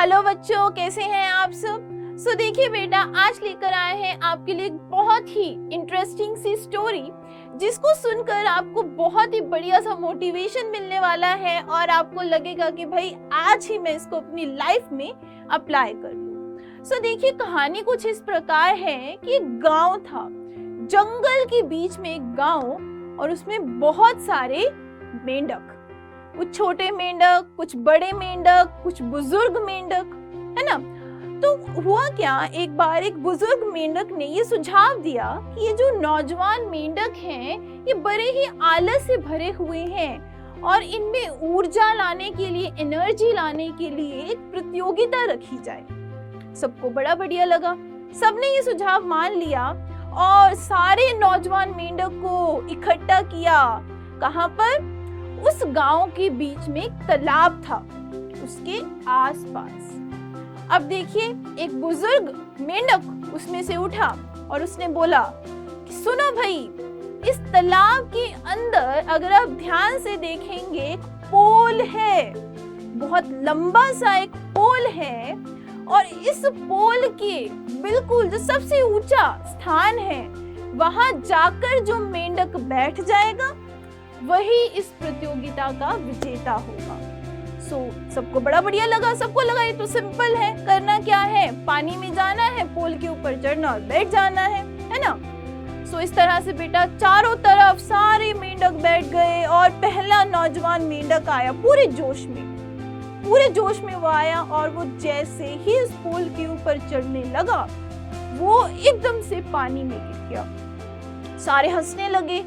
Hello बच्चों, कैसे हैं आप सब। देखिए बेटा, आज लेकर आए हैं आपके लिए एक बहुत ही इंटरेस्टिंग सी स्टोरी, जिसको सुनकर आपको बहुत ही बढ़िया सा मोटिवेशन मिलने वाला है और आपको लगेगा कि भाई आज ही मैं इसको अपनी लाइफ में अप्लाई कर लूं। देखिए, कहानी कुछ इस प्रकार है कि एक गांव था, जंगल के बीच में एक गांव, और उसमें बहुत सारे मेंढक, कुछ छोटे मेंढक, कुछ बड़े मेंढक, कुछ बुजुर्ग मेंढक, है ना। तो हुआ क्या, एक बार एक बुजुर्ग मेंढक ने ये सुझाव दिया कि ये जो नौजवान मेंढक हैं, ये बड़े ही आलस से भरे हुए हैं और इनमें ऊर्जा लाने के लिए, एनर्जी लाने के लिए एक प्रतियोगिता रखी जाए। सबको बड़ा बढ़िया लगा, सबने ये सुझाव मान लिया और सारे नौजवान मेंढक को इकट्ठा किया। कहाँ पर? उस गांव के बीच में एक तालाब था, उसके आसपास। अब देखिए, एक बुजुर्ग मेंढक उसमें से उठा और उसने बोला कि सुनो भाई, इस तालाब के अंदर अगर आप ध्यान से देखेंगे, एक पोल है, बहुत लंबा सा एक पोल है, और इस पोल के बिल्कुल जो सबसे ऊंचा स्थान है, वहां जाकर जो मेंढक बैठ जाएगा वही इस प्रतियोगिता का विजेता होगा। सबको बड़ा बढ़िया लगा, सबको लगा ये तो सिंपल है, करना क्या है, पानी में जाना है, पोल के ऊपर चढ़ना और बैठ जाना है ना। इस तरह से बेटा चारों तरफ सारे मेंढक बैठ गए और पहला नौजवान मेंढक आया पूरे जोश में वो आया, और वो जैसे ही इस पोल के ऊपर चढ़ने लगा, वो एकदम से पानी में गिर गया। सारे हंसने लगे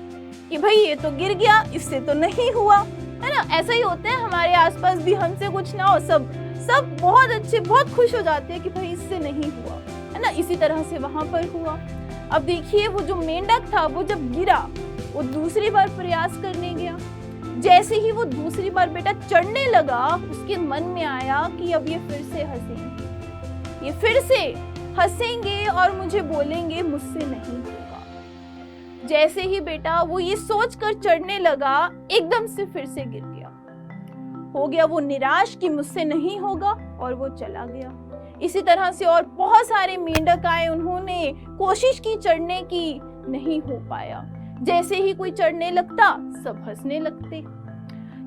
कि भाई ये तो गिर गया, इससे तो नहीं हुआ, है ना। ऐसा ही होता है, हमारे आसपास भी हमसे कुछ ना हो, सब बहुत अच्छे, बहुत खुश हो जाते हैं कि भाई इससे नहीं हुआ, है ना। इसी तरह से वहां पर हुआ। अब देखिए, वो जो मेंढक था, वो जब गिरा, वो दूसरी बार प्रयास करने गया। जैसे ही वो दूसरी बार बेटा चढ़ने लगा, उसके मन में आया कि अब ये फिर से हंसेंगे और मुझे बोलेंगे मुझसे नहीं होगा। जैसे ही बेटा वो ये सोचकर चढ़ने लगा, एकदम से फिर से गिर गया। हो गया वो निराश कि मुझसे नहीं होगा, और वो चला गया। इसी तरह से और बहुत सारे मेंढक आए, उन्होंने कोशिश की चढ़ने की, नहीं हो पाया। जैसे ही कोई चढ़ने लगता, सब हंसने लगते।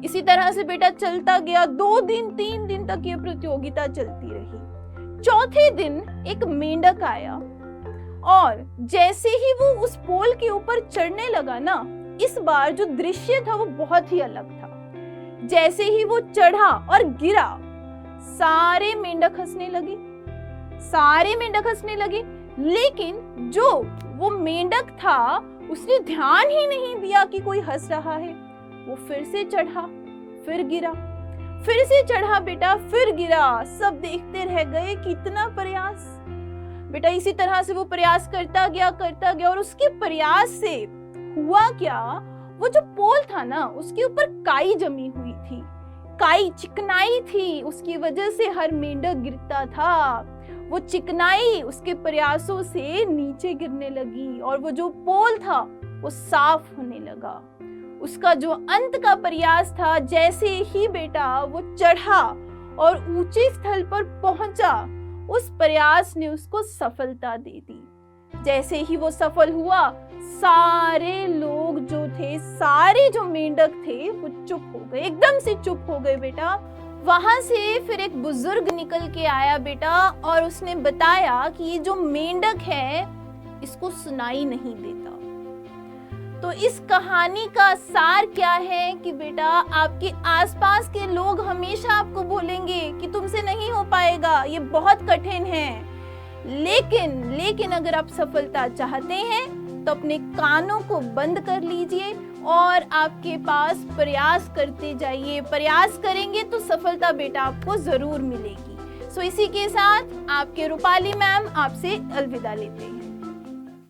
इसी तरह से बेटा चलता गया। 2 दिन 3 दिन तक ये प्रतियोगिता चलती रही। चौथे दिन एक मेंढक आया, और जैसे ही वो उस पोल के ऊपर चढ़ने लगा ना, इस बार जो दृश्य था वो बहुत ही अलग था। जैसे ही वो चढ़ा और गिरा, सारे मेंढक हंसने लगे, लेकिन जो वो मेंढक था, उसने ध्यान ही नहीं दिया कि कोई हंस रहा है। वो फिर से चढ़ा, फिर गिरा, फिर से चढ़ा बेटा, फिर गिरा। सब देखते रह गए, कितना प्रयास बेटा। इसी तरह से वो प्रयास करता गया, और उसके प्रयास से हुआ क्या, वो जो पोल था ना, उसके ऊपर काई जमी हुई थी, काई चिकनाई थी, उसकी वजह से हर मेंढक गिरता था। वो चिकनाई उसके प्रयासों से नीचे गिरने लगी, और वो जो पोल था वो साफ होने लगा। उसका जो अंत का प्रयास था, जैसे ही बेटा वो चढ़ा और ऊंचे स्थल पर पहुंचा, उस प्रयास ने उसको सफलता दे दी। जैसे ही वो सफल हुआ, सारे लोग जो थे, सारे जो मेंढक थे, वो चुप हो गए, एकदम से चुप हो गए बेटा। वहां से फिर एक बुजुर्ग निकल के आया बेटा, और उसने बताया कि ये जो मेंढक है, इसको सुनाई नहीं देता। तो इस कहानी का सार क्या है कि बेटा, आपके आसपास के लोग हमेशा आपको बोलेंगे कि तुमसे नहीं हो पाएगा, ये बहुत कठिन है। लेकिन अगर आप सफलता चाहते हैं तो अपने कानों को बंद कर लीजिए और आपके पास प्रयास करते जाइए। प्रयास करेंगे तो सफलता बेटा आपको जरूर मिलेगी। इसी के साथ आपके रूपाली मैम आपसे अलविदा लेते हैं।